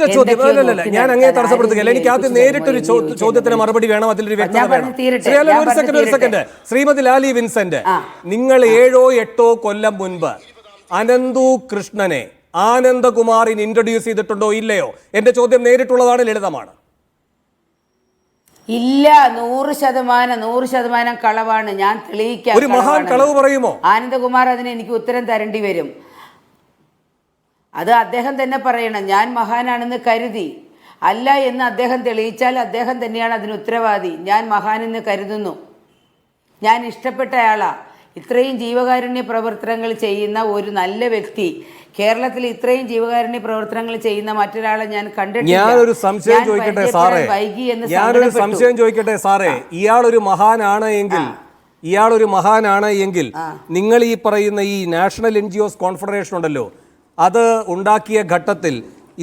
ഒറ്റ ചോദ്യം, ഞാൻ അങ്ങേ തടസ്സപ്പെടുത്തുകയല്ല. എനിക്ക് ആദ്യം നേരിട്ടൊരു ചോദ്യത്തിന് മറുപടി വേണം, അതിലൊരു വ്യക്തത വേണം. ഒരു സെക്കൻഡ് ശ്രീമതി ലാലി വിൻസെന്റ്, നിങ്ങൾ 7-8 കൊല്ലം മുൻപ് അനന്തു കൃഷ്ണനെ ആനന്ദകുമാറിന് ഇൻട്രൊഡ്യൂസ് ചെയ്തിട്ടുണ്ടോ ഇല്ലയോ? എന്റെ ചോദ്യം നേരിട്ടുള്ളതാണ്, ലളിതമാണ്. ഇല്ല, 100% കളവാണ്. ഞാൻ തെളിയിക്കാം. ഒരു മഹാൻ കളവ് പറയുമോ? ആനന്ദകുമാർ അതിന് എനിക്ക് ഉത്തരം തരേണ്ടി വരും. അത് അദ്ദേഹം തന്നെ പറയണം. ഞാൻ മഹാനാണെന്ന് കരുതി, അല്ല എന്ന് അദ്ദേഹം തെളിയിച്ചാൽ അദ്ദേഹം തന്നെയാണ് അതിന് ഉത്തരവാദി. ഞാൻ മഹാനെന്ന് കരുതുന്നു. ഞാൻ ഇഷ്ടപ്പെട്ട ആളാ. ഇത്രയും ജീവകാരുണ്യ പ്രവർത്തനങ്ങൾ ചെയ്യുന്ന ഒരു നല്ല വ്യക്തി കേരളത്തിൽ, ഇത്രയും ജീവകാരുണ്യ പ്രവർത്തനങ്ങൾ ചെയ്യുന്ന മറ്റൊരാളെ ഞാൻ കണ്ടിട്ടില്ല. ഞാനൊരു സംശയം ചോദിക്കട്ടെ സാറേ, ഇയാളൊരു മഹാനാണ് എങ്കിൽ നിങ്ങൾ ഈ പറയുന്ന ഈ നാഷണൽ NGOs കോൺഫെഡറേഷൻ ഉണ്ടല്ലോ, അത് ഉണ്ടാക്കിയ ഘട്ടത്തിൽ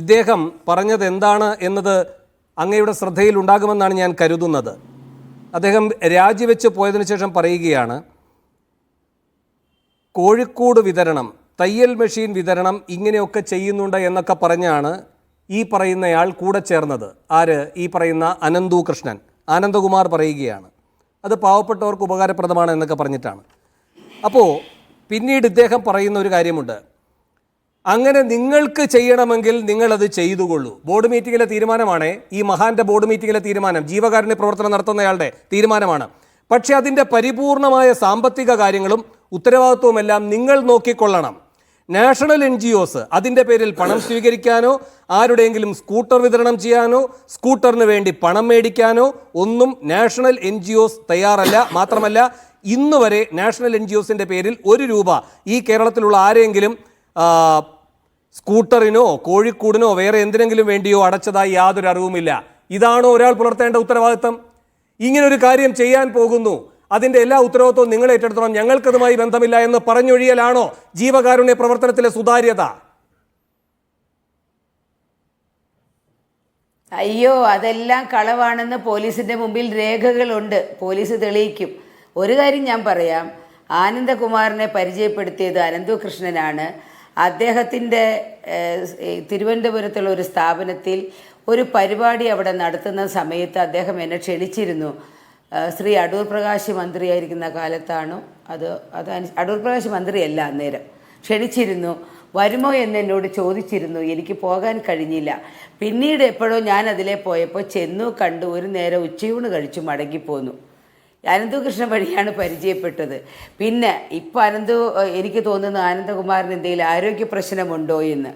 ഇദ്ദേഹം പറഞ്ഞത് എന്താണ് എന്നത് അങ്ങയുടെ ശ്രദ്ധയിൽ ഉണ്ടാകുമെന്നാണ് ഞാൻ കരുതുന്നത്. അദ്ദേഹം രാജിവെച്ച് പോയതിനു ശേഷം പറയുകയാണ്, കോഴിക്കോട് വിതരണം, തയ്യൽ മെഷീൻ വിതരണം ഇങ്ങനെയൊക്കെ ചെയ്യുന്നുണ്ട് എന്നൊക്കെ പറഞ്ഞാണ് ഈ പറയുന്നയാൾ കൂടെ ചേർന്നത്. ആര്? ഈ പറയുന്ന അനന്തു കൃഷ്ണൻ. ആനന്ദകുമാർ പറയുകയാണ് അത് പാവപ്പെട്ടവർക്ക് ഉപകാരപ്രദമാണ് എന്നൊക്കെ പറഞ്ഞിട്ടാണ്. അപ്പോൾ പിന്നീട് ഇദ്ദേഹം പറയുന്ന ഒരു കാര്യമുണ്ട്, അങ്ങനെ നിങ്ങൾക്ക് ചെയ്യണമെങ്കിൽ നിങ്ങളത് ചെയ്തുകൊള്ളൂ. ബോർഡ് മീറ്റിങ്ങിലെ തീരുമാനമാണ്, ഈ മഹാന്റെ ബോർഡ് മീറ്റിങ്ങിലെ തീരുമാനം, ജീവകാരുണ്യ പ്രവർത്തനം നടത്തുന്നയാളുടെ തീരുമാനമാണ്. പക്ഷെ അതിൻ്റെ പരിപൂർണമായ സാമ്പത്തിക കാര്യങ്ങളും ഉത്തരവാദിത്വവുമെല്ലാം നിങ്ങൾ നോക്കിക്കൊള്ളണം. നാഷണൽ NGOs അതിൻ്റെ പേരിൽ പണം സ്വീകരിക്കാനോ ആരുടെയെങ്കിലും സ്കൂട്ടർ വിതരണം ചെയ്യാനോ സ്കൂട്ടറിന് വേണ്ടി പണം മേടിക്കാനോ ഒന്നും നാഷണൽ NGOs തയ്യാറല്ല. മാത്രമല്ല, ഇന്ന് വരെ നാഷണൽ NGOസിൻ്റെ പേരിൽ 1 രൂപ ഈ കേരളത്തിലുള്ള ആരെങ്കിലും സ്കൂട്ടറിനോ കോഴിക്കോടിനോ വേറെ എന്തിനെങ്കിലും വേണ്ടിയോ അടച്ചതായി യാതൊരു അറിവുമില്ല. ഇതാണോ ഒരാൾ പുലർത്തേണ്ട ഉത്തരവാദിത്തം? ഇങ്ങനൊരു കാര്യം ചെയ്യാൻ പോകുന്നു, അതിൻ്റെ എല്ലാ ഉത്തരവാദിത്വവും നിങ്ങൾ ഏറ്റെടുത്തോളം, ഞങ്ങൾക്കതുമായി ബന്ധമില്ല എന്ന് പറഞ്ഞൊഴിയലാണോ ജീവകാരുണ്യ പ്രവർത്തനത്തിലെ സുതാര്യത? അയ്യോ, അതെല്ലാം കളവാണെന്ന് പോലീസിന്റെ മുമ്പിൽ രേഖകളുണ്ട്. പോലീസ് തെളിയിക്കും. ഒരു കാര്യം ഞാൻ പറയാം, ആനന്ദകുമാറിനെ പരിചയപ്പെടുത്തിയത് അനന്തു കൃഷ്ണനാണ്. അദ്ദേഹത്തിൻ്റെ തിരുവനന്തപുരത്തുള്ള ഒരു സ്ഥാപനത്തിൽ ഒരു പരിപാടി അവിടെ നടത്തുന്ന സമയത്ത് അദ്ദേഹം എന്നെ ക്ഷണിച്ചിരുന്നു. ശ്രീ അടൂർ പ്രകാശ് മന്ത്രിയായിരിക്കുന്ന കാലത്താണോ അത് അടൂർ പ്രകാശ് മന്ത്രിയല്ല അന്നേരം, ക്ഷണിച്ചിരുന്നു. വരുമോ എന്ന് എന്നോട് ചോദിച്ചിരുന്നു. എനിക്ക് പോകാൻ കഴിഞ്ഞില്ല. പിന്നീട് എപ്പോഴോ ഞാൻ അതിലെ പോയപ്പോൾ ചെന്നു, കണ്ടു, ഒരു നേരം ഉച്ചയൂണ് കഴിച്ചു മടങ്ങിപ്പോന്നു. അനന്തു കൃഷ്ണൻ വഴിയാണ് പരിചയപ്പെട്ടത്. പിന്നെ ഇപ്പം എനിക്ക് തോന്നുന്നു ആനന്ദകുമാറിന് എന്തെങ്കിലും ആരോഗ്യ പ്രശ്നമുണ്ടോ എന്ന്.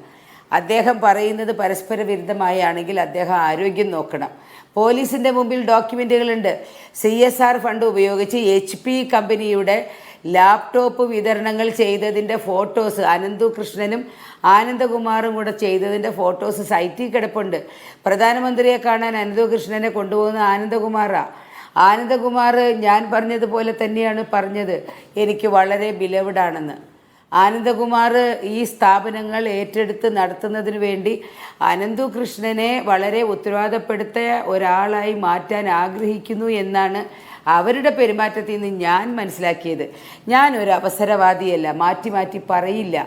അദ്ദേഹം പറയുന്നത് പരസ്പര വിരുദ്ധമായാണെങ്കിൽ അദ്ദേഹം ആരോഗ്യം നോക്കണം. പോലീസിൻ്റെ മുമ്പിൽ ഡോക്യുമെൻറ്റുകളുണ്ട്. CSR ഫണ്ട് ഉപയോഗിച്ച് HP കമ്പനിയുടെ ലാപ്ടോപ്പ് വിതരണങ്ങൾ ചെയ്തതിൻ്റെ ഫോട്ടോസ്, അനന്തു കൃഷ്ണനും ആനന്ദകുമാറും കൂടെ ചെയ്തതിൻ്റെ ഫോട്ടോസ് സൈറ്റിൽ കിടപ്പുണ്ട്. പ്രധാനമന്ത്രിയെ കാണാൻ അനന്തു കൃഷ്ണനെ കൊണ്ടുപോകുന്ന ആനന്ദകുമാറാണ്. ആനന്ദകുമാർ ഞാൻ പറഞ്ഞതുപോലെ തന്നെയാണ് പറഞ്ഞത്, എനിക്ക് വളരെ ബിലവഡാണെന്ന്. ആനന്ദകുമാർ ഈ സ്ഥാപനങ്ങൾ ഏറ്റെടുത്ത് നടത്തുന്നതിന് വേണ്ടി അനന്തു കൃഷ്ണനെ വളരെ ഉത്തരവാദപ്പെടുത്ത ഒരാളായി മാറ്റാൻ ആഗ്രഹിക്കുന്നു എന്നാണ് അവരുടെ പെരുമാറ്റത്തിൽ നിന്ന് ഞാൻ മനസ്സിലാക്കിയത്. ഞാനൊരു അവസരവാദിയല്ല, മാറ്റി മാറ്റി പറയില്ല.